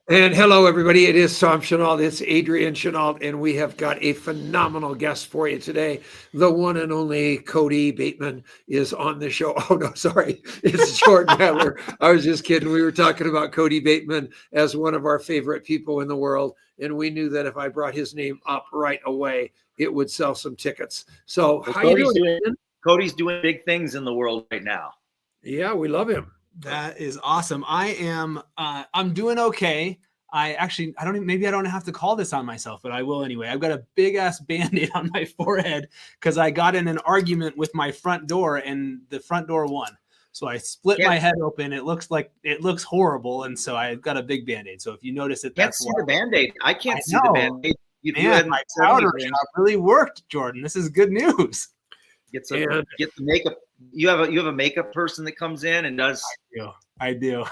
And hello, everybody. It is Tom Chenault. It's Adrian Chenault, and we have got a phenomenal guest for you today. The one and only Cody Bateman is on the show. Oh, no, sorry. It's Jordan Adler. I was just kidding. We were talking about Cody Bateman as one of our favorite people in the world, and we knew that if I brought his name up right away, it would sell some tickets. So how you doing? Cody's doing big things in the world right now. Yeah, we love him. That is awesome. I'm doing okay. Maybe I don't have to call this on myself, but I will anyway. I've got a big ass Band-Aid on my forehead because I got in an argument with my front door and the front door won. So I split my head open. It looks horrible. And so I got a big Band-Aid. So if you notice it, that's the Band-Aid. I can't see the Band-Aid. Man, my powder shop really worked, Jordan. This is good news. Get the makeup. You have a makeup person that comes in and does. I do.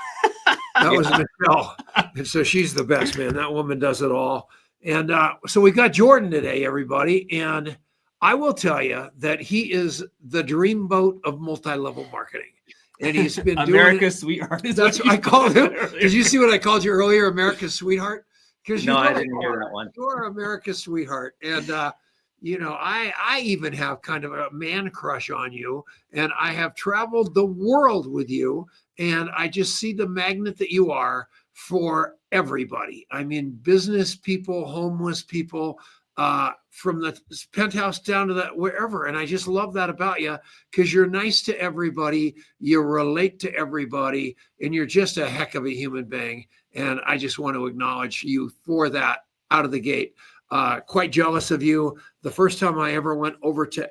That was Michelle. And so she's the best, man. That woman does it all. And so we got Jordan today, everybody. And I will tell you that he is the dreamboat of multi-level marketing. And he's been America's sweetheart. That's what I called him. Did you see what I called you earlier? America's sweetheart? No, I didn't hear that one. You're America's sweetheart. And I even have kind of a man crush on you, and I have traveled the world with you, and I just see the magnet that you are for everybody. I mean, business people, homeless people, from the penthouse down to wherever. And I just love that about you because you're nice to everybody. You relate to everybody, and you're just a heck of a human being. And I just want to acknowledge you for that out of the gate. Quite jealous of you. The first time I ever went over to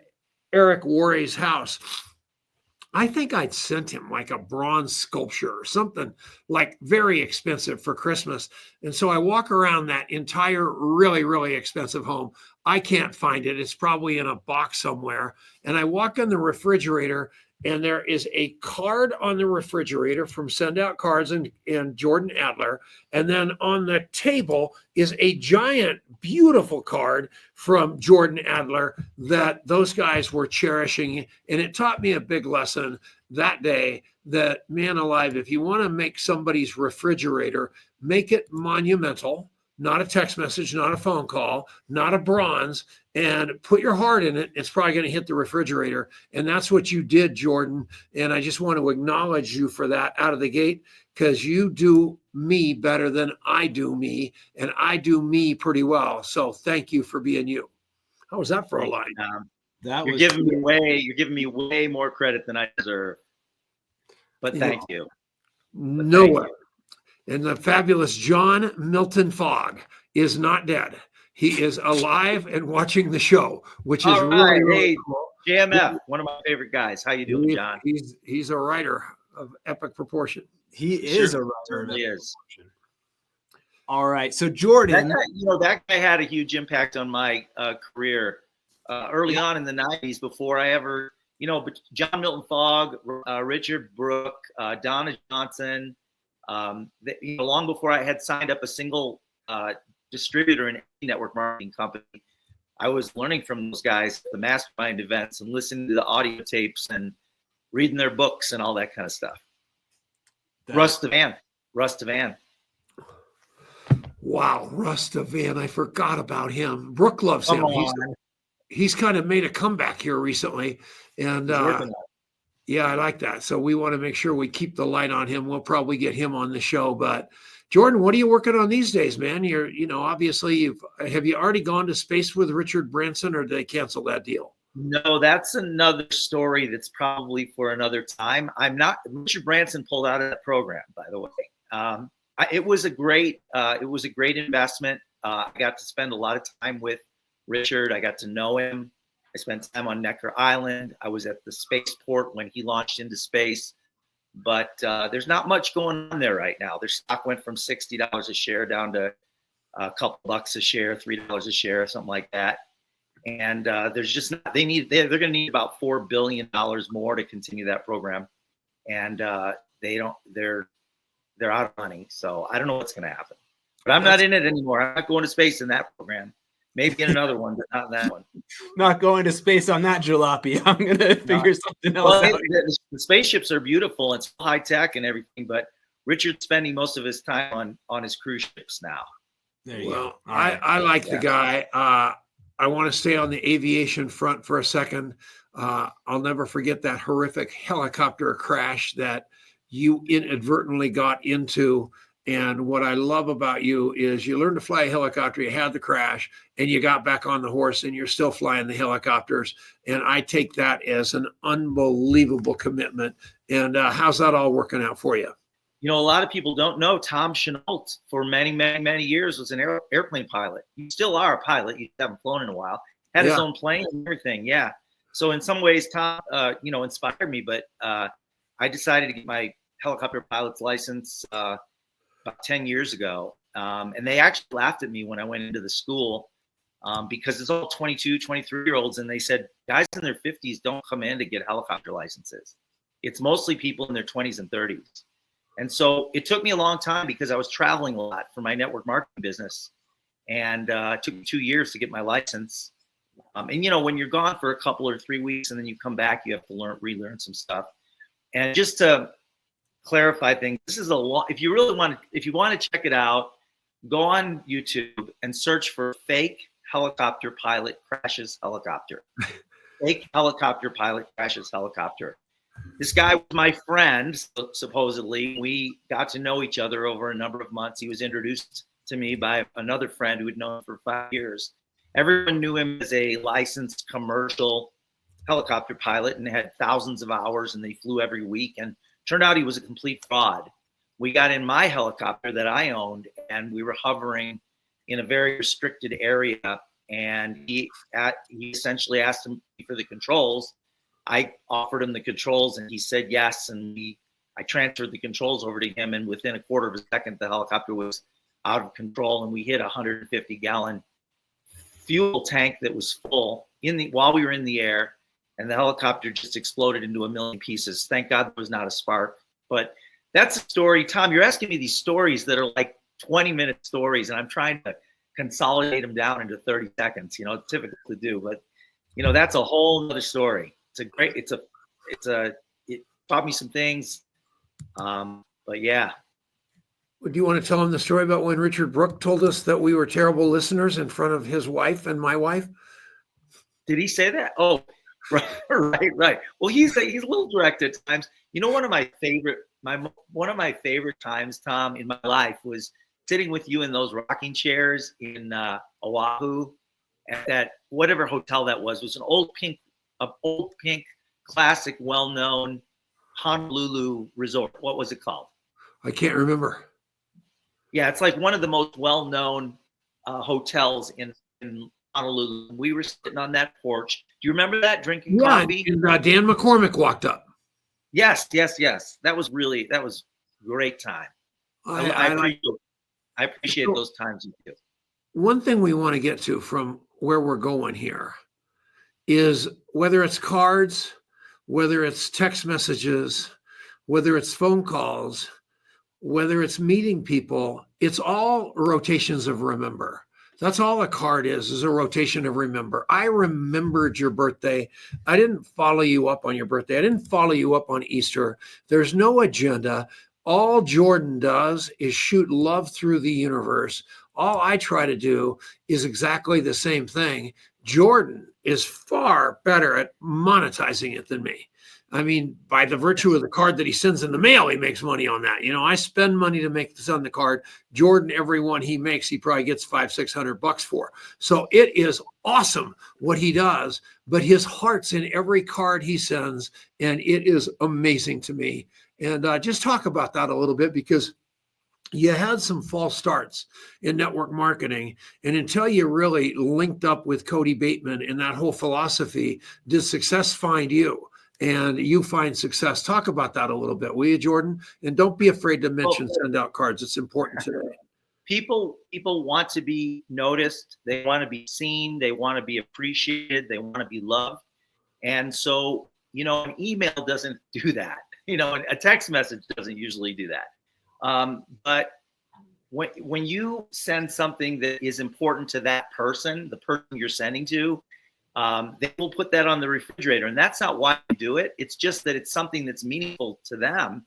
Eric Worre's house, I think I'd sent him like a bronze sculpture or something like very expensive for Christmas. And so I walk around that entire really, really expensive home. I can't find it. It's probably in a box somewhere. And I walk in the refrigerator, and there is a card on the refrigerator from Send Out Cards and Jordan Adler. And then on the table is a giant, beautiful card from Jordan Adler that those guys were cherishing. And it taught me a big lesson that day that, man alive, if you want to make somebody's refrigerator, make it monumental. Not a text message, not a phone call, not a bronze, and put your heart in it. It's probably going to hit the refrigerator. And that's what you did, Jordan. And I just want to acknowledge you for that out of the gate, because you do me better than I do me, and I do me pretty well. So thank you for being you. How was that for a line? You're giving me way more credit than I deserve. But thank you. No way. And the fabulous John Milton Fogg is not dead. He is alive and watching the show, which is really cool. JMF, one of my favorite guys. How you doing, John? He's a writer of epic proportion. He is a writer. Certainly is. All right. So Jordan, that guy had a huge impact on my career early on in the 90s before I ever, John Milton Fogg, Richard Brooke, Donna Johnson, long before I had signed up a single distributor in any network marketing company, I was learning from those guys at the mastermind events and listening to the audio tapes and reading their books and all that kind of stuff. Russ Devan. Wow, Russ Devan. I forgot about him. Brooke loves him. He's kind of made a comeback here recently. And yeah, I like that. So we want to make sure we keep the light on him. We'll probably get him on the show. But Jordan, what are you working on these days, man? You're, obviously have you already gone to space with Richard Branson, or did they cancel that deal? No, that's another story that's probably for another time. Richard Branson pulled out of that program, by the way. It was a great investment. I got to spend a lot of time with Richard. I got to know him. I spent time on Necker Island. I was at the spaceport when he launched into space. But there's not much going on there right now. Their stock went from $60 a share down to a couple bucks a share, $3 a share, something like that. And there's just not, they're going to need about $4 billion more to continue that program. And they're out of money. So I don't know what's going to happen. But I'm not in it anymore. I'm not going to space in that program. Maybe in another one, but not that one. Not going to space on that jalopy. I'm going to figure something else out. The spaceships are beautiful. It's high tech and everything, but Richard's spending most of his time on his cruise ships now. There you Well, go. All right. I like the guy. I want to stay on the aviation front for a second. I'll never forget that horrific helicopter crash that you inadvertently got into. And what I love about you is you learned to fly a helicopter, you had the crash, and you got back on the horse, and you're still flying the helicopters. And I take that as an unbelievable commitment. And how's that all working out for you? You know, a lot of people don't know Tom Chenault for many, many, many years was an airplane pilot. You still are a pilot. You haven't flown in a while. Had his own plane and everything. Yeah. So in some ways, Tom, inspired me. But I decided to get my helicopter pilot's license about 10 years ago. And they actually laughed at me when I went into the school because it's all 22, 23-year-olds. And they said, guys in their 50s don't come in to get helicopter licenses. It's mostly people in their 20s and 30s. And so it took me a long time because I was traveling a lot for my network marketing business. And it took me 2 years to get my license. And, you know, when you're gone for a couple or 3 weeks and then you come back, you have to relearn some stuff. And just to clarify things, this is a long, if you want to check it out, go on YouTube and search for fake helicopter pilot crashes helicopter. Fake helicopter pilot crashes helicopter. This guy was my friend, supposedly. We got to know each other over a number of months. He was introduced to me by another friend who had known him for 5 years. Everyone knew him as a licensed commercial helicopter pilot and had thousands of hours, and they flew every week. And turned out he was a complete fraud. We got in my helicopter that I owned, and we were hovering in a very restricted area. And he essentially asked him for the controls. I offered him the controls and he said yes. And I transferred the controls over to him. And within a quarter of a second, the helicopter was out of control. And we hit a 150-gallon fuel tank that was full while we were in the air. And the helicopter just exploded into a million pieces. Thank God there was not a spark. But that's a story. Tom, you're asking me these stories that are like 20-minute stories. And I'm trying to consolidate them down into 30 seconds. You know, it's difficult to do. But, you know, that's a whole other story. It taught me some things. But yeah. Do you want to tell him the story about when Richard Brooke told us that we were terrible listeners in front of his wife and my wife? Did he say that? Oh, right. Well, he's a little direct at times. You know, one of my favorite times, Tom, in my life was sitting with you in those rocking chairs in Oahu at that whatever hotel that was an old pink classic, well-known Honolulu resort. What was it called? I can't remember. Yeah, it's like one of the most well-known hotels in Honolulu. We were sitting on that porch. Do you remember that, drinking coffee? And Dan McCormick walked up. Yes. That was great time. I appreciate those times with you. One thing we want to get to from where we're going here is whether it's cards, whether it's text messages, whether it's phone calls, whether it's meeting people, it's all rotations of remember. That's all a card is a rotation of remember. I remembered your birthday. I didn't follow you up on your birthday. I didn't follow you up on Easter. There's no agenda. All Jordan does is shoot love through the universe. All I try to do is exactly the same thing. Jordan is far better at monetizing it than me. I mean, by the virtue of the card that he sends in the mail, he makes money on that. You know, I spend money to send the card. Jordan, every one he makes, he probably gets $500-600 for. So it is awesome what he does, but his heart's in every card he sends, and it is amazing to me. And just talk about that a little bit, because you had some false starts in network marketing. And until you really linked up with Cody Bateman and that whole philosophy, did success find you? And you find success. Talk about that a little bit, will you, Jordan? And don't be afraid to mention send out cards. It's important today. People want to be noticed. They want to be seen. They want to be appreciated. They want to be loved. And so, you know, an email doesn't do that. You know, a text message doesn't usually do that. But when you send something that is important to that person, the person you're sending to, they will put that on the refrigerator. And that's not why you do it. It's just that it's something that's meaningful to them.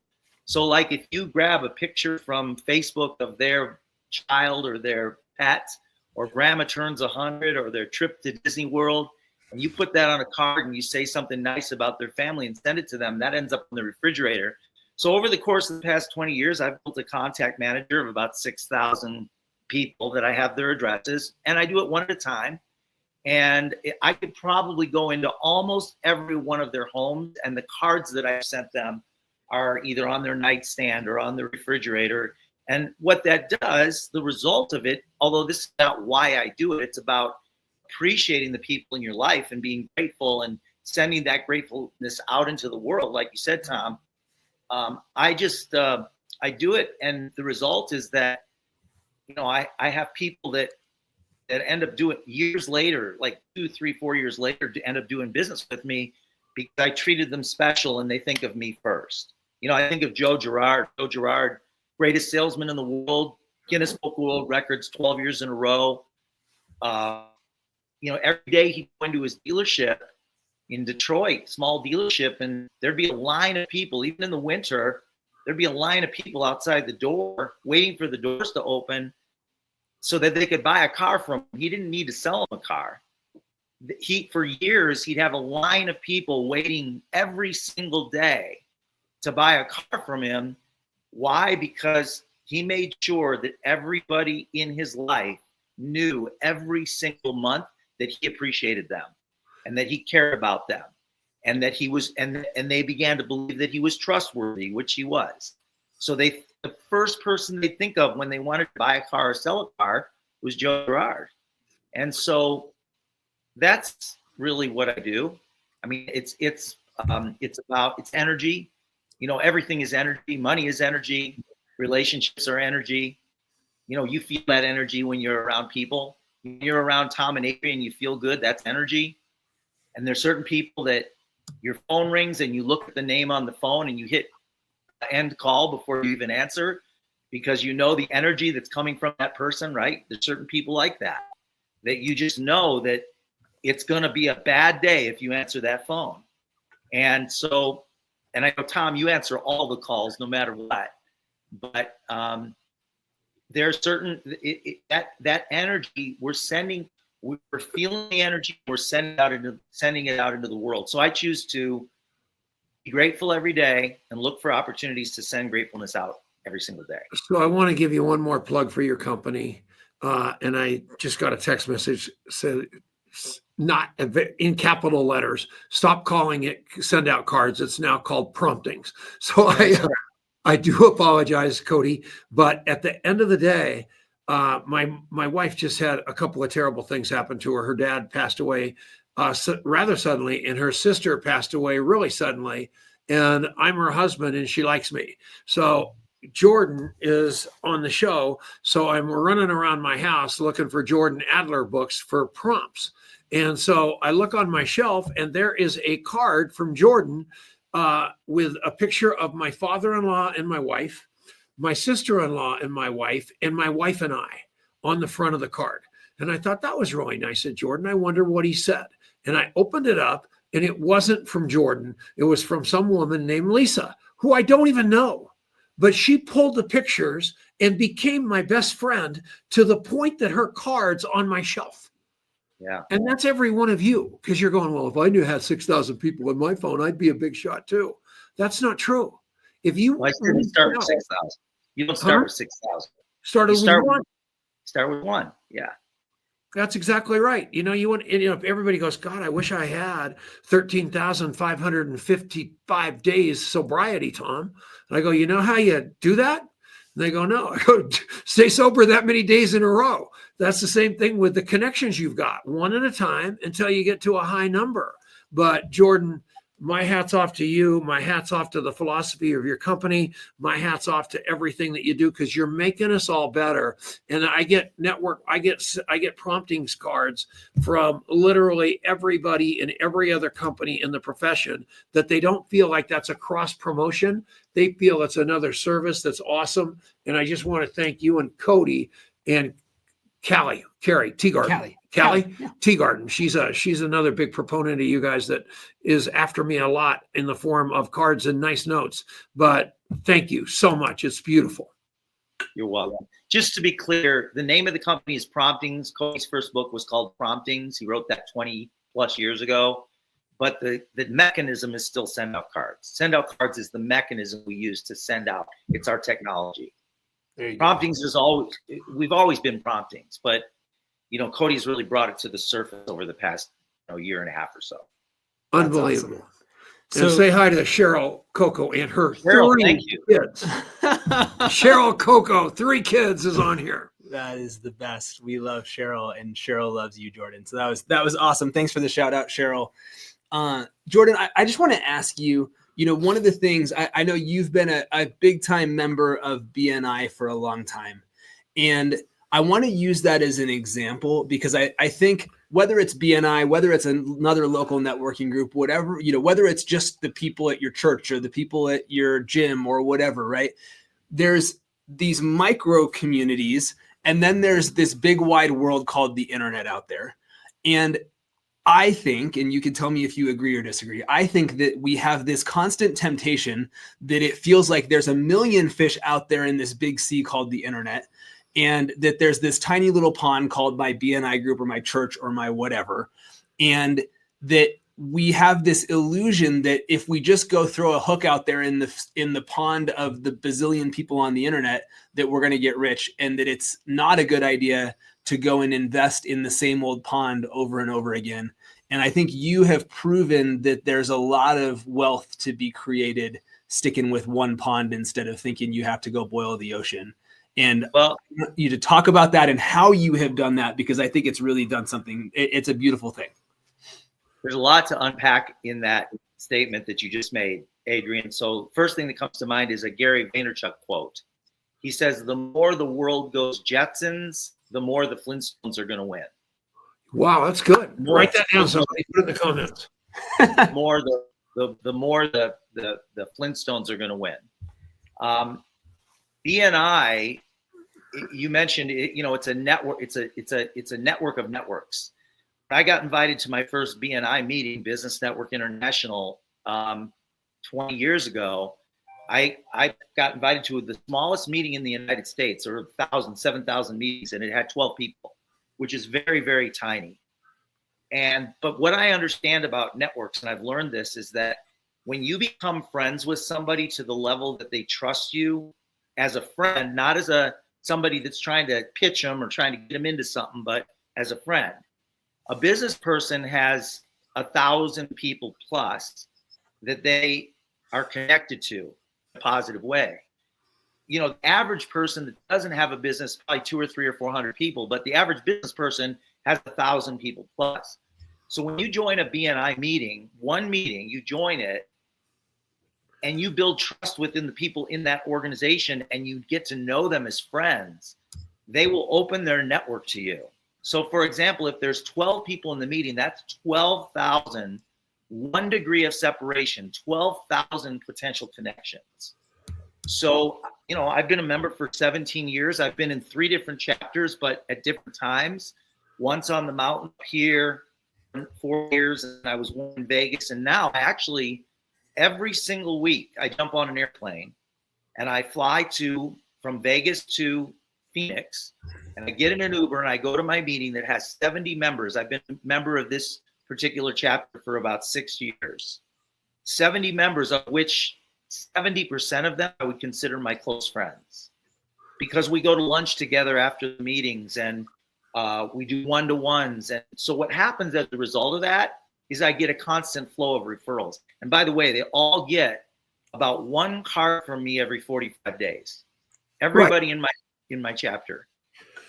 So like if you grab a picture from Facebook of their child or their pet, or grandma turns 100, or their trip to Disney World, and you put that on a card and you say something nice about their family and send it to them, that ends up in the refrigerator. So over the course of the past 20 years, I've built a contact manager of about 6,000 people that I have their addresses, and I do it one at a time. And I could probably go into almost every one of their homes, and the cards that I've sent them are either on their nightstand or on the refrigerator. And what that does, the result of it, although this is not why I do it, it's about appreciating the people in your life and being grateful and sending that gratefulness out into the world. Like you said, Tom, I do it. And the result is that, you know, I have people that end up doing years later, like 2, 3, 4 years later, to end up doing business with me because I treated them special and they think of me first. You know, I think of Joe Girard. Joe Girard, greatest salesman in the world, Guinness Book of World Records 12 years in a row. You know, every day he'd go into his dealership in Detroit, small dealership, and there'd be a line of people, even in the winter, there'd be a line of people outside the door waiting for the doors to open so that they could buy a car from him. He didn't need to sell them a car. For years, he'd have a line of people waiting every single day to buy a car from him. Why? Because he made sure that everybody in his life knew every single month that he appreciated them and that he cared about them and that he was, and they began to believe that he was trustworthy, which he was. So the first person they think of when they wanted to buy a car or sell a car was Joe Girard. And so that's really what I do. I mean, it's energy. You know, everything is energy. Money is energy. Relationships are energy. You know, you feel that energy when you're around people. When you're around Tom and Adrian, you feel good. That's energy. And there's certain people that your phone rings and you look at the name on the phone and you hit end call before you even answer because you know the energy that's coming from that person, right? There's certain people like that you just know that it's going to be a bad day if you answer that phone. And so, and I know, Tom, you answer all the calls no matter what, but there's certain, that energy we're feeling the energy, we're sending it out into the world. So I choose to be grateful every day and look for opportunities to send gratefulness out every single day. So I want to give you one more plug for your company. And I just got a text message said, not in capital letters, stop calling it send out cards. It's now called promptings. So I do apologize, Cody, but at the end of the day, my wife just had a couple of terrible things happen to her. Her dad passed away rather suddenly, and her sister passed away really suddenly. And I'm her husband, and she likes me. So Jordan is on the show. So I'm running around my house looking for Jordan Adler books for prompts. And so I look on my shelf, and there is a card from Jordan with a picture of my father-in-law and my wife, my sister-in-law and my wife and I on the front of the card. And I thought that was really nice of Jordan. I wonder what he said. And I opened it up, and it wasn't from Jordan. It was from some woman named Lisa, who I don't even know. But she pulled the pictures and became my best friend to the point that her card's on my shelf. Yeah. And that's every one of you, because you're going, well, if I knew I had 6,000 people in my phone, I'd be a big shot too. That's not true. If you didn't start with 6,000. You don't start with 6,000. Start with one. Start with one. Yeah. That's exactly right. You know, if everybody goes, God, I wish I had 13,555 days sobriety, Tom. And I go, you know how you do that? And they go, no. I go, stay sober that many days in a row. That's the same thing with the connections you've got, one at a time until you get to a high number. But Jordan, my hat's off to you. My hat's off to the philosophy of your company. My hat's off to everything that you do, because you're making us all better. And I get promptings cards from literally everybody in every other company in the profession that they don't feel like that's a cross promotion. They feel it's another service that's awesome. And I just want to thank you and Cody and Carrie Teagard. Callie, Yeah. Tea Garden. She's another big proponent of you guys that is after me a lot in the form of cards and nice notes. But thank you so much. It's beautiful. You're welcome. Just to be clear, the name of the company is Promptings. Cody's first book was called Promptings. He wrote that 20 plus years ago. But the mechanism is still send out cards. Send out cards is the mechanism we use to send out. It's our technology. Promptings is always, we've always been Promptings, but Cody's really brought it to the surface over the past year and a half or so. Unbelievable. Awesome. And So say hi to Cheryl Coco and her Cheryl, 3 thank you. kids. Cheryl Coco, 3 kids is on here. that is the best. We love Cheryl, and Cheryl loves you, Jordan. So that was awesome. Thanks for the shout out, Cheryl. Jordan, I just want to ask you, one of the things I know you've been a big time member of BNI for a long time. And I want to use that as an example because I think whether it's BNI, whether it's another local networking group, whatever, whether it's just the people at your church or the people at your gym or whatever, right? There's these micro communities, and then there's this big wide world called the internet out there. And I think, and you can tell me if you agree or disagree, I think that we have this constant temptation that it feels like there's a million fish out there in this big sea called the internet, and that there's this tiny little pond called my BNI group or my church or my whatever, and that we have this illusion that if we just go throw a hook out there in the pond of the bazillion people on the internet, that we're going to get rich, and that it's not a good idea to go and invest in the same old pond over and over again. And I think you have proven that there's a lot of wealth to be created sticking with one pond instead of thinking you have to go boil the ocean. And I want you to talk about that and how you have done that, because I think it's really done something. It's a beautiful thing. There's a lot to unpack in that statement that you just made, Adrian. So first thing that comes to mind is a Gary Vaynerchuk quote. He says, the more the world goes Jetsons, the more the Flintstones are going to win. Wow, that's good. Write that down, somebody. Put it in the comments. The more the Flintstones are going to win. BNI, you mentioned it, it's a network. It's a network of networks. I got invited to my first BNI meeting, Business Network International, 20 years ago. I got invited to the smallest meeting in the United States, or 7,000 meetings, and it had 12 people, which is very, very tiny. But what I understand about networks, and I've learned this, is that when you become friends with somebody to the level that they trust you as a friend, not as somebody that's trying to pitch them or trying to get them into something, but as a friend. A business person has 1,000 people plus that they are connected to in a positive way. The average person that doesn't have a business, probably 200 or 300 or 400 people, but the average business person has 1,000 people plus. So when you join a BNI meeting, you join it, and you build trust within the people in that organization, and you get to know them as friends, they will open their network to you. So for example, if there's 12 people in the meeting, that's 12,000, 1 degree of separation, 12,000 potential connections. So, I've been a member for 17 years. I've been in 3 different chapters, but at different times. Once on the mountain here, 4 years, and I was in Vegas. And now actually every single week I jump on an airplane and I fly from Vegas to Phoenix, and I get in an Uber and I go to my meeting that has 70 members. I've been a member of this particular chapter for about 6 years. 70 members, of which 70% of them I would consider my close friends, because we go to lunch together after the meetings, and we do one-to-ones. And so what happens as a result of that is I get a constant flow of referrals. And by the way, they all get about 1 card from me every 45 days. Everybody in my chapter.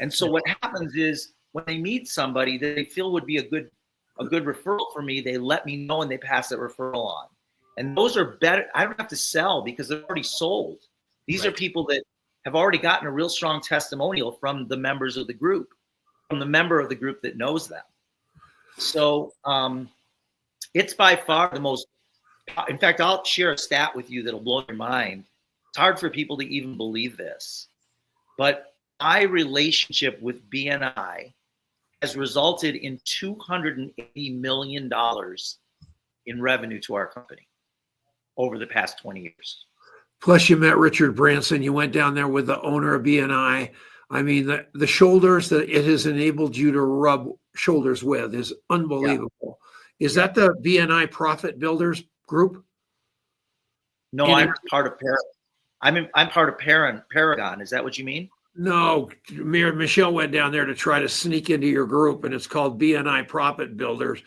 And so what happens is when they meet somebody that they feel would be a good referral for me, they let me know and they pass that referral on. And those are better. I don't have to sell because they're already sold. These are people that have already gotten a real strong testimonial from the members of the group, from the member of the group that knows them. So it's by far the most, in fact, I'll share a stat with you that'll blow your mind. It's hard for people to even believe this, but my relationship with BNI has resulted in $280 million in revenue to our company over the past 20 years. Plus, you met Richard Branson. You went down there with the owner of BNI. I mean, the shoulders that it has enabled you to rub shoulders with is unbelievable. Yeah. Is that the BNI Profit Builders group? No, I'm part of I'm part of Paragon. Is that what you mean? No, Michelle went down there to try to sneak into your group, and it's called BNI Profit Builders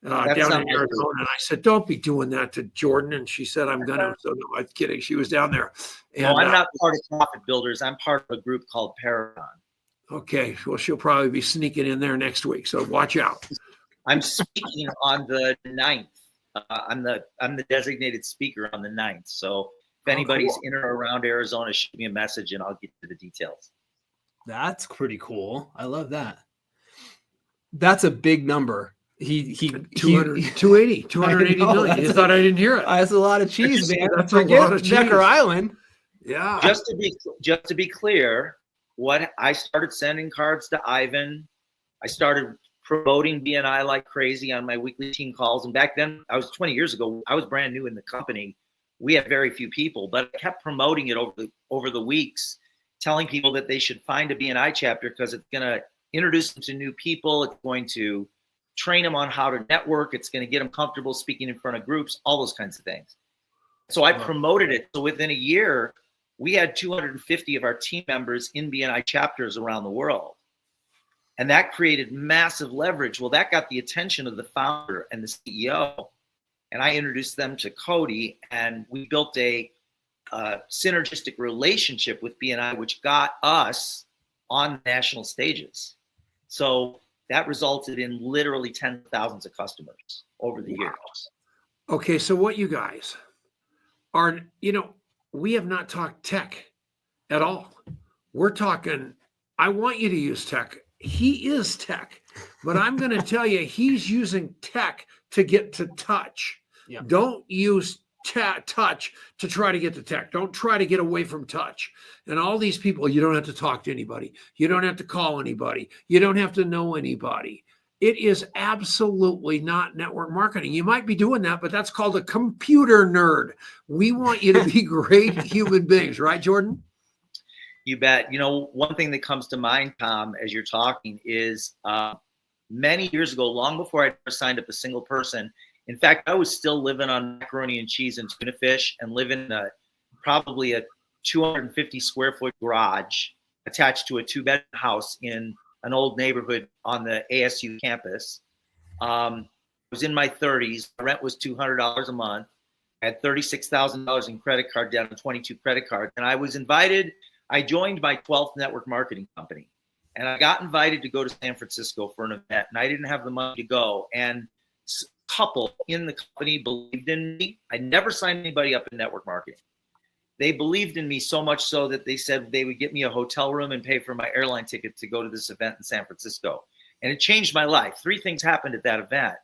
down in Arizona. And I said, don't be doing that to Jordan. And she said, I'm going to. So no, I'm kidding. She was down there. And, no, I'm not part of Profit Builders. I'm part of a group called Paragon. Okay. Well, she'll probably be sneaking in there next week. So watch out. I'm speaking on the 9th. I'm the designated speaker on the 9th. So if anybody's in or around Arizona, shoot me a message and I'll get to the details. That's pretty cool. I love that. That's a big number. He 280 million. You thought I didn't hear it. That's a lot of cheese, man. That's a lot of cheese. Necker Island. Yeah. Just to be clear, what I started sending cards to Ivan. I started promoting BNI like crazy on my weekly team calls. And back then, I was 20 years ago, I was brand new in the company. We had very few people, but I kept promoting it over the weeks, telling people that they should find a BNI chapter because it's going to introduce them to new people. It's going to train them on how to network. It's going to get them comfortable speaking in front of groups, all those kinds of things. So I promoted it. So within a year, we had 250 of our team members in BNI chapters around the world. And that created massive leverage. Well, that got the attention of the founder and the CEO. And I introduced them to Cody, and we built a synergistic relationship with BNI, which got us on national stages. So that resulted in literally tens of thousands of customers over the years. Okay, so what you guys are, we have not talked tech at all. We're talking, I want you to use tech. He is tech, but I'm going to tell you, he's using tech to get to touch. Yeah. Don't use touch to try to get to tech. Don't try to get away from touch. And all these people, you don't have to talk to anybody. You don't have to call anybody. You don't have to know anybody. It is absolutely not network marketing. You might be doing that, but that's called a computer nerd. We want you to be great human beings, right, Jordan? You bet. One thing that comes to mind, Tom, as you're talking is many years ago, long before I ever signed up a single person. In fact, I was still living on macaroni and cheese and tuna fish and living in probably a 250 square foot garage attached to a 2-bedroom house in an old neighborhood on the ASU campus. I was in my 30s. My rent was $200 a month. I had $36,000 in credit card debt on 22 credit cards. And I was invited. I joined my 12th network marketing company. And I got invited to go to San Francisco for an event. And I didn't have the money to go. And a couple in the company believed in me. I never signed anybody up in network marketing. They believed in me so much so that they said they would get me a hotel room and pay for my airline ticket to go to this event in San Francisco. And it changed my life. 3 things happened at that event.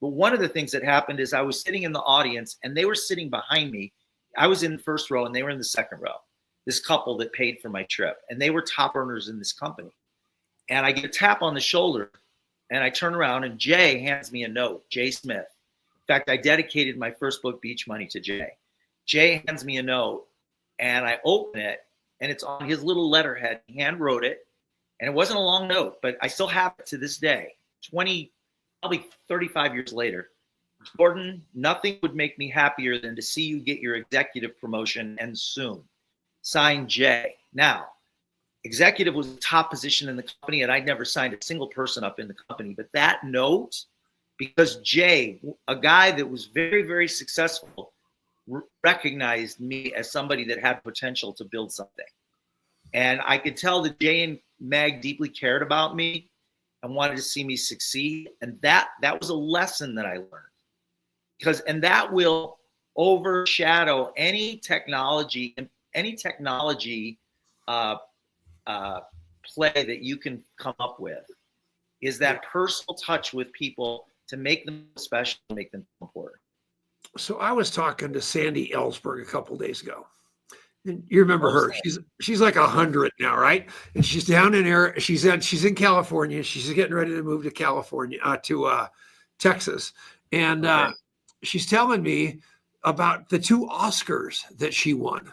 But one of the things that happened is I was sitting in the audience and they were sitting behind me. I was in the first row and they were in the second row. This couple that paid for my trip, and they were top earners in this company. And I get a tap on the shoulder and I turn around and Jay hands me a note, Jay Smith. In fact, I dedicated my first book, Beach Money, to Jay. Jay hands me a note and I open it and it's on his little letterhead. He hand wrote it and it wasn't a long note, but I still have it to this day, probably 35 years later. Jordan, nothing would make me happier than to see you get your executive promotion and soon. Signed, Jay. Now, executive was the top position in the company and I'd never signed a single person up in the company. But that note, because Jay, a guy that was very, very successful, recognized me as somebody that had potential to build something. And I could tell that Jay and Meg deeply cared about me and wanted to see me succeed. And that was a lesson that I learned. And that will overshadow any technology play that you can come up with, is that personal touch with people to make them special, make them important. So I was talking to Sandy Ellsberg a couple of days ago, And you remember her? Mostly. She's like 100 now, right? And she's down in air. She's in California. She's getting ready to move to California to Texas, and Okay. she's telling me about the 2 Oscars that she won.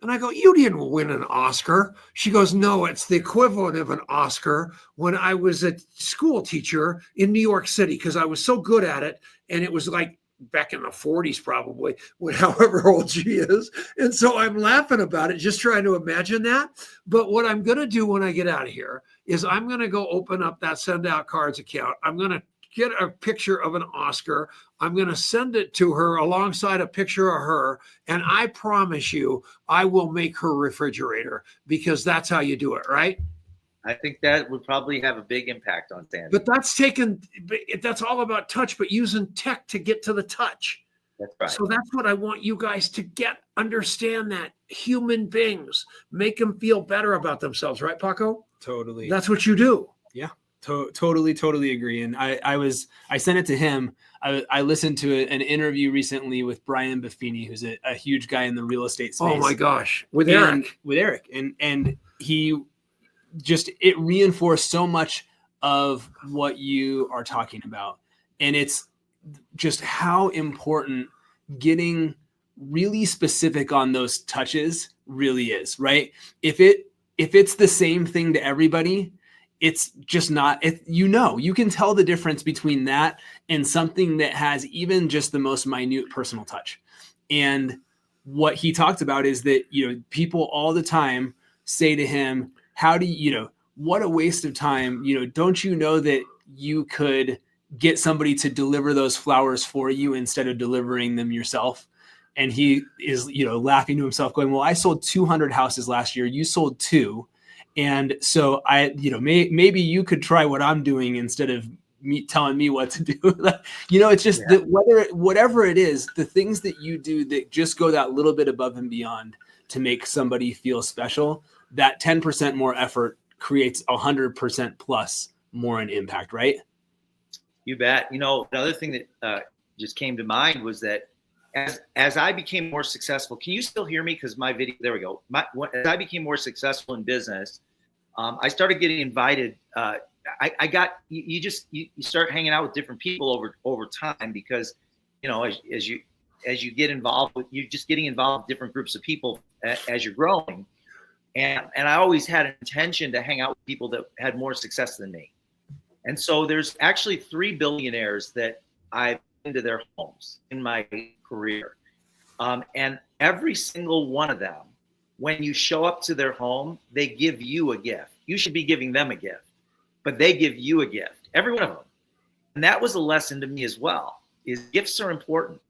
And I go, you didn't win an Oscar. She goes, no, it's the equivalent of an Oscar when I was a school teacher in New York City because I was so good at it. And it was like back in the 40s, probably, when however old she is. And so I'm laughing about it, just trying to imagine that. But what I'm going to do when I get out of here is I'm going to go open up that Send Out Cards account. I'm going to get a picture of an Oscar. I'm going to send it to her alongside a picture of her. And I promise you, I will make her refrigerator because that's how you do it, right? I think that would probably have a big impact on Sandy. But that's all about touch, but using tech to get to the touch. That's right. So that's what I want you guys to understand that human beings, make them feel better about themselves, right, Paco? Totally. That's what you do. Yeah. Totally agree. And I sent it to him. I listened to an interview recently with Brian Buffini, who's a huge guy in the real estate space. Oh my gosh. With Eric. And he it reinforced so much of what you are talking about. And it's just how important getting really specific on those touches really is, right? If it's the same thing to everybody, it's just not, you can tell the difference between that and something that has even just the most minute personal touch. And what he talked about is that, people all the time say to him, how do you, what a waste of time. Don't you know that you could get somebody to deliver those flowers for you instead of delivering them yourself? And he is, laughing to himself going, well, I sold 200 houses last year. You sold 2. And so maybe you could try what I'm doing instead of me telling me what to do. It's just that whatever it is, the things that you do that just go that little bit above and beyond to make somebody feel special, that 10% more effort creates 100% plus more in impact, right? You bet. Another thing that just came to mind was that as I became more successful, can you still hear me? Because my video, there we go. As I became more successful in business, I started getting invited. You start hanging out with different people over time because, as you get involved with, you're just getting involved with different groups of people as you're growing. And I always had an intention to hang out with people that had more success than me. And so there's actually 3 billionaires that I've been to their homes in my career. And every single one of them, when you show up to their home, they give you a gift. You should be giving them a gift, but they give you a gift, every one of them. And that was a lesson to me as well, is gifts are important.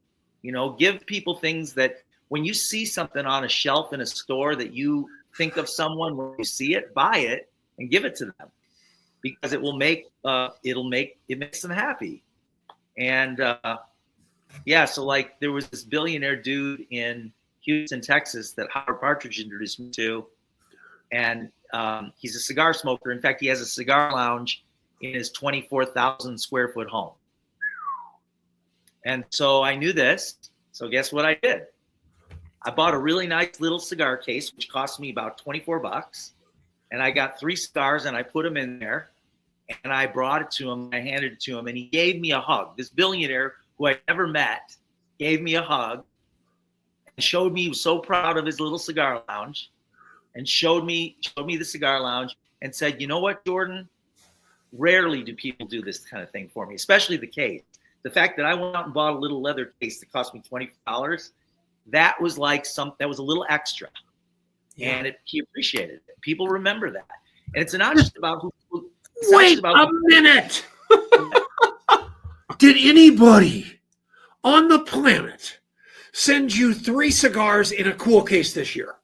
Give people things that when you see something on a shelf in a store that you think of someone, when you see it, buy it and give it to them, because it will it makes them happy. And so like there was this billionaire dude in Houston, Texas that Howard Partridge introduced me to. And he's a cigar smoker. In fact, he has a cigar lounge in his 24,000 square foot home. And so I knew this. So guess what I did? I bought a really nice little cigar case, which cost me about $24. And I got 3 cigars and I put them in there. And I brought it to him. I handed it to him, and he gave me a hug. This billionaire who I never met gave me a hug and showed me he was so proud of his little cigar lounge, and showed me the cigar lounge and said, you know what, Jordan? Rarely do people do this kind of thing for me, especially the case. The fact that I went out and bought a little leather case that cost me $20, that was that was a little extra. Yeah. And he appreciated it. People remember that. And it's not just about who. Wait a minute. Did anybody on the planet send you 3 cigars in a cool case this year?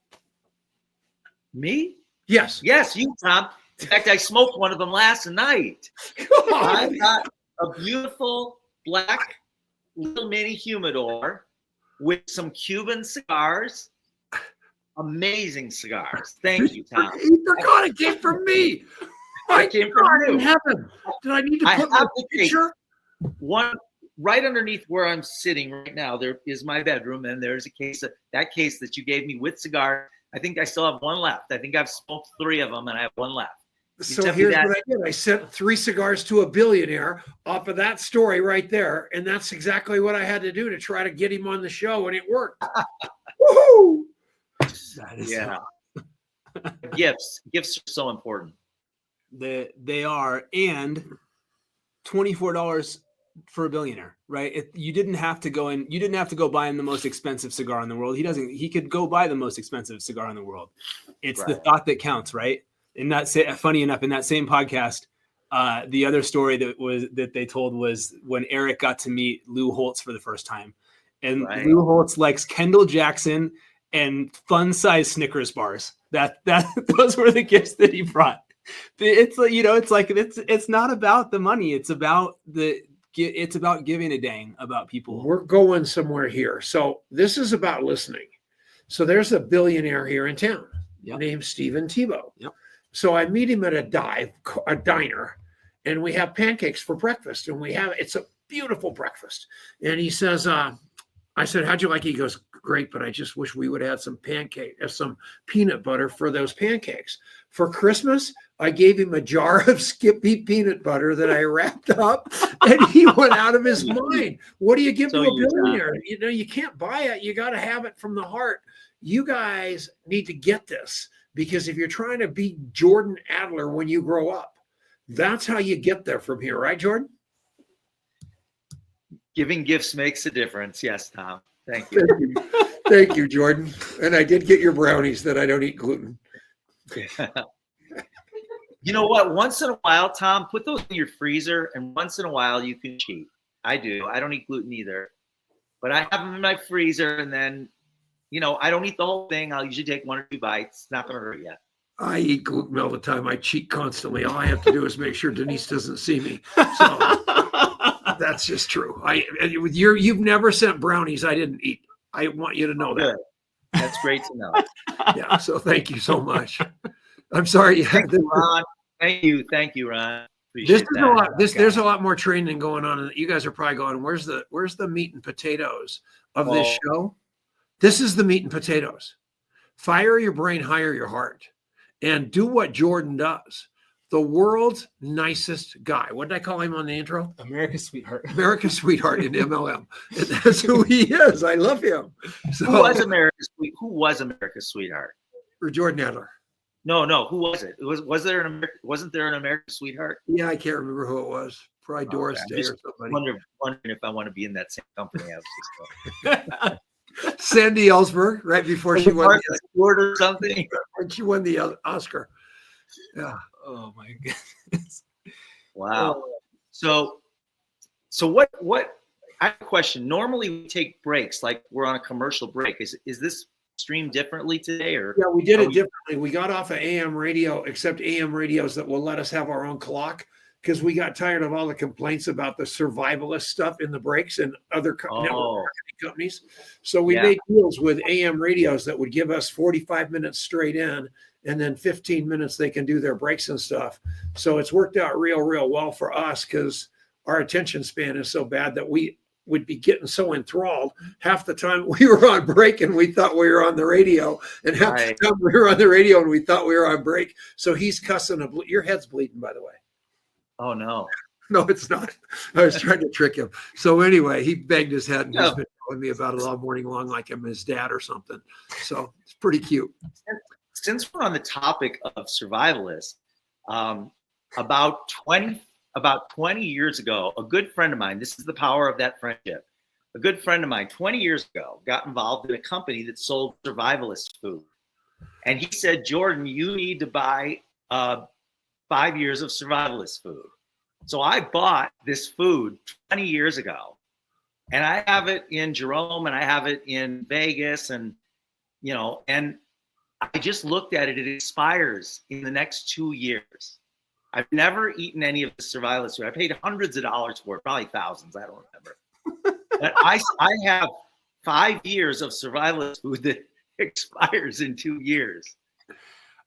Me? Yes. Yes, you, Tom. In fact, I smoked one of them last night. I got a beautiful black little mini humidor with some Cuban cigars. Amazing cigars. Thank you, Tom. You forgot it came from me. It came from you. In heaven. Did I need to put the picture? right underneath where I'm sitting right now, there is my bedroom, and there's a case that you gave me with cigar. I think I still have one left. I think I've smoked 3 of them, and I have one left. So here's what I did. I sent 3 cigars to a billionaire off of that story right there. And that's exactly what I had to do to try to get him on the show. And it worked. Woohoo! That is Gifts are so important. They are. And $24 for a billionaire, right? You didn't have to go buy him the most expensive cigar in the world. He could go buy the most expensive cigar in the world. It's the thought that counts, right? And that's funny enough, in that same podcast, the other story that they told was when Eric got to meet Lou Holtz for the first time. And Lou Holtz likes Kendall Jackson and fun-size Snickers bars. Those were the gifts that he brought. It's like, it's not about the money. It's about giving a dang about people. We're going somewhere here. So this is about listening. So there's a billionaire here in town named Stephen Tebow. Yep. So I meet him at a diner, and we have pancakes for breakfast. And it's a beautiful breakfast. And he says, I said, how'd you like it? He goes, great, but I just wish we would add some some peanut butter for those pancakes. For Christmas, I gave him a jar of Skippy peanut butter that I wrapped up, and he went out of his mind. What do you give to a billionaire? You can't buy it. You got to have it from the heart. You guys need to get this, because if you're trying to be Jordan Adler when you grow up, that's how you get there from here. Right, Jordan? Giving gifts makes a difference. Yes, Tom. Thank you. Thank you, Jordan. And I did get your brownies that I don't eat gluten. You know what? Once in a while, Tom, put those in your freezer, and once in a while you can cheat. I do. I don't eat gluten either, but I have them in my freezer, and then, I don't eat the whole thing. I'll usually take 1 or 2 bites. It's not going to hurt you. I eat gluten all the time. I cheat constantly. All I have to do is make sure Denise doesn't see me. So that's just true. You've never sent brownies I didn't eat. I want you to know that. That's great to know. Yeah. So thank you so much. I'm sorry. Thank you, Ron. Thank you, Ron. Appreciate There's a lot more training going on, and you guys are probably going, where's the meat and potatoes of this show? This is the meat and potatoes. Fire your brain, hire your heart, and do what Jordan does. The world's nicest guy. What did I call him on the intro? America's sweetheart. America's sweetheart in MLM. And that's who he is. I love him. So, who was America's sweetheart? Or Jordan Adler. No. Who was it? Wasn't there an America's sweetheart? Yeah, I can't remember who it was. Probably Doris Day or somebody. Wondering if I want to be in that same company. I was just Sandy Ellsberg, right before she won the award or something. When she won the Oscar. Yeah. Oh my goodness. Wow. So what I have a question. Normally we take breaks, like we're on a commercial break. Is this streamed differently today, or? Yeah, we did it differently. We got off of AM radio, except AM radios that will let us have our own clock, because we got tired of all the complaints about the survivalist stuff in the breaks and other network companies. So we made deals with AM radios that would give us 45 minutes straight in, and then 15 minutes they can do their breaks and stuff. So it's worked out real well for us, because our attention span is so bad that we would be getting so enthralled. Half the time we were on break and we thought we were on the radio, and half the time we were on the radio and we thought we were on break. So he's cussing. Your head's bleeding, by the way. Oh, no. No, it's not. I was trying to trick him. So anyway, he banged his head, and he's been telling me about it all morning long, like I'm his dad or something. So it's pretty cute. Since we're on the topic of survivalists, about 20 years ago, a good friend of mine, this is the power of that friendship, a good friend of mine 20 years ago got involved in a company that sold survivalist food. And he said, Jordan, you need to buy 5 years of survivalist food. So I bought this food 20 years ago, and I have it in Jerome, and I have it in Vegas, and and I just looked at it. It expires in the next 2 years. I've never eaten any of the survivalist food. I paid hundreds of dollars for it, probably thousands. I don't remember. But I have 5 years of survivalist food that expires in 2 years.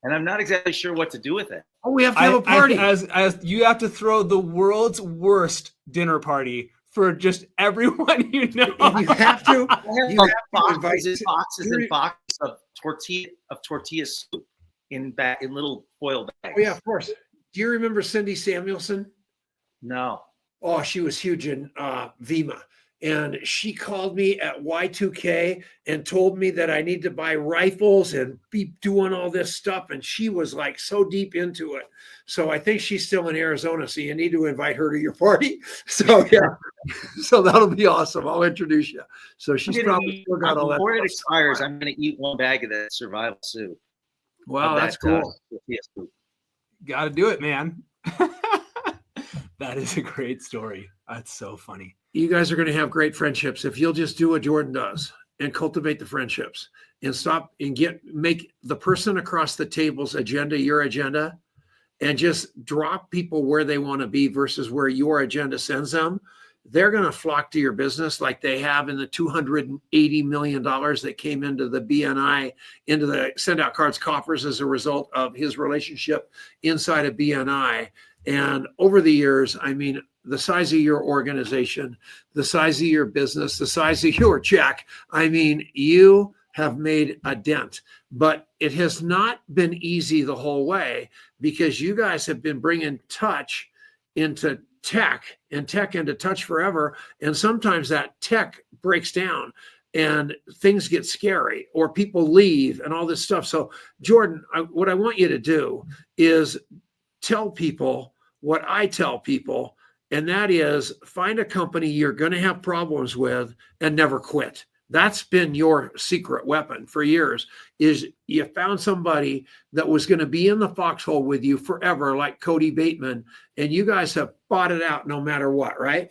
And I'm not exactly sure what to do with it. Oh, we have to have a party. As you have to throw the world's worst dinner party for just everyone you know. And you have to. You have to boxes and invite- boxes and boxes of tortilla soup in little foil bags. Oh yeah, of course. Do you remember Cindy Samuelson? No. Oh, she was huge in Vima. And she called me at Y2K and told me that I need to buy rifles and be doing all this stuff. And she was like so deep into it. So I think she's still in Arizona. So you need to invite her to your party. So yeah, so that'll be awesome. I'll introduce you. So she's probably still got all that. Before it stuff. expires, I'm going to eat one bag of that survival soup. Wow, of that's that, cool. tortilla soup. Got to do it, man. That is a great story. That's so funny. You guys are going to have great friendships if you'll just do what Jordan does and cultivate the friendships and stop and make the person across the table's agenda your agenda, and just drop people where they want to be versus where your agenda sends them. They're going to flock to your business like they have in the $280 million that came into the BNI, into the send out cards coffers as a result of his relationship inside of BNI. And over the years, I mean, the size of your organization, the size of your business, the size of your check, I mean, you have made a dent, but it has not been easy the whole way because you guys have been bringing touch into tech and tech into touch forever. And sometimes that tech breaks down and things get scary or people leave and all this stuff. So Jordan, what I want you to do is tell people what I tell people, and that is find a company you're going to have problems with and never quit. That's been your secret weapon for years, is you found somebody that was going to be in the foxhole with you forever, like Cody Bateman, and you guys have fought it out no matter what, right?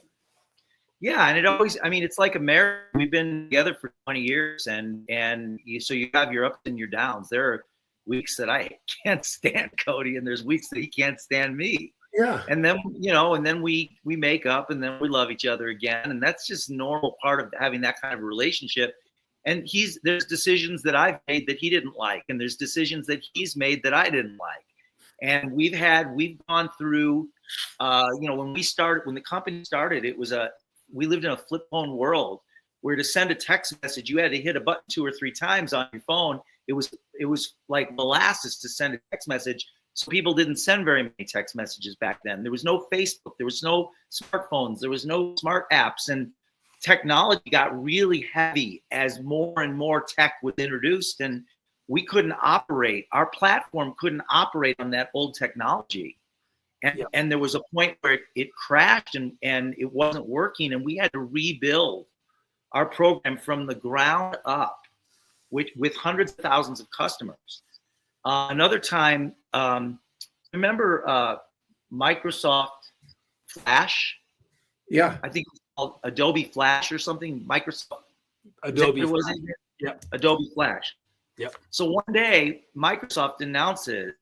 Yeah, and it always, I mean, it's like a marriage. We've been together for 20 years, so you have your ups and your downs. There are weeks that I can't stand Cody, and there's weeks that he can't stand me. Yeah. And then, and then we make up, and then we love each other again. And that's just normal part of having that kind of a relationship. And there's decisions that I've made that he didn't like, and there's decisions that he's made that I didn't like. And we've gone through, when the company started, we lived in a flip phone world where to send a text message, you had to hit a button 2 or 3 times on your phone. It was like molasses to send a text message. So people didn't send very many text messages back then. There was no Facebook, there was no smartphones, there was no smart apps, and technology got really heavy as more and more tech was introduced, and we couldn't operate. Our platform couldn't operate on that old technology. And there was a point where it crashed and it wasn't working, and we had to rebuild our program from the ground up with hundreds of thousands of customers. Another time, remember Microsoft Flash? Yeah. I think it's called Adobe Flash or something. Microsoft. Adobe. Adobe Flash. Yep. So one day, Microsoft announces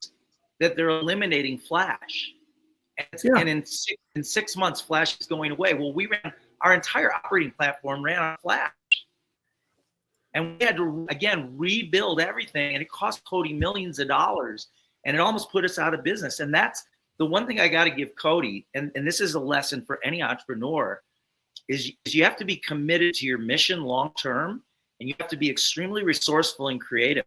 that they're eliminating Flash. And in 6 months, Flash is going away. Well, our entire operating platform ran on Flash. And we had to, again, rebuild everything. And it cost Cody millions of dollars. And it almost put us out of business. And that's the one thing I got to give Cody, and this is a lesson for any entrepreneur, is you have to be committed to your mission long-term. And you have to be extremely resourceful and creative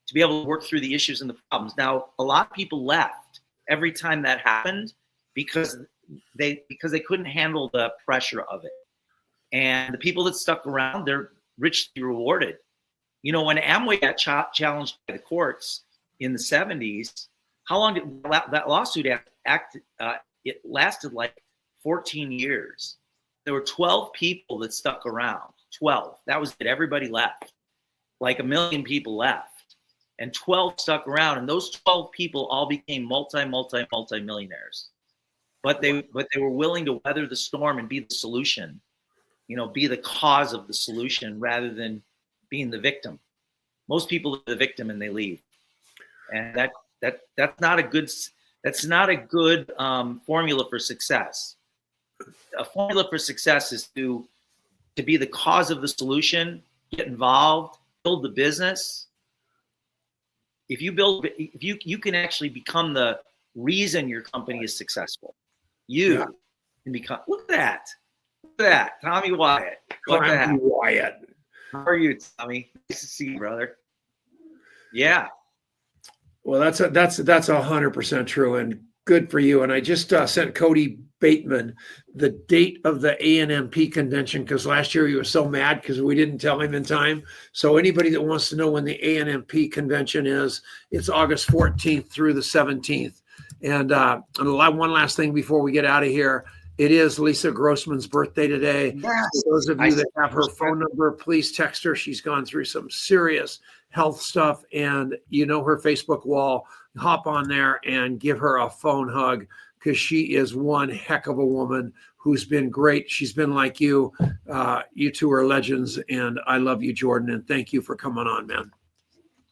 to be able to work through the issues and the problems. Now, a lot of people left every time that happened because they couldn't handle the pressure of it. And the people that stuck around, they're richly rewarded. When Amway got challenged by the courts in the 70s, how long did that lawsuit it lasted like 14 years. There were 12 people that stuck around. 12. That was it. Everybody left. Like 1 million people left. And 12 stuck around. And those 12 people all became multi-millionaires. But they were willing to weather the storm and be the solution. Be the cause of the solution rather than being the victim. Most people are the victim and they leave. And that's not a good formula for success. A formula for success is to be the cause of the solution, get involved, build the business. If you can actually become the reason your company is successful. You can become, look at that. Tommy Wyatt. What the heck? Wyatt. How are you, Tommy? Nice to see you, brother. Yeah. Well, that's 100% true, and good for you. And I just sent Cody Bateman the date of the ANMP convention, because last year he was so mad because we didn't tell him in time. So anybody that wants to know when the ANMP convention is, it's August 14th through the 17th. And one last thing before we get out of here. It is Lisa Grossman's birthday today. Yes. For those of you that have her phone number, please text her. She's gone through some serious health stuff, and you know her Facebook wall. Hop on there and give her a phone hug, because she is one heck of a woman who's been great. She's been like you. You two are legends, and I love you, Jordan, and thank you for coming on, man.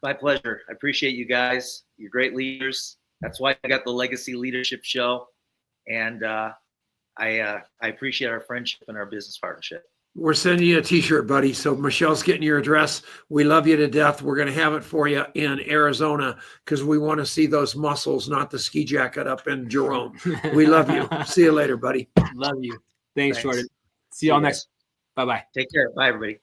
My pleasure. I appreciate you guys. You're great leaders. That's why I got the Legacy Leadership Show, and I appreciate our friendship and our business partnership. We're sending you a t-shirt, buddy. So Michelle's getting your address. We love you to death. We're going to have it for you in Arizona, because we want to see those muscles, not the ski jacket up in Jerome. We love you. See you later, buddy. Love you. Thanks, Jordan. See y'all next. Bye-bye. Take care. Bye, everybody.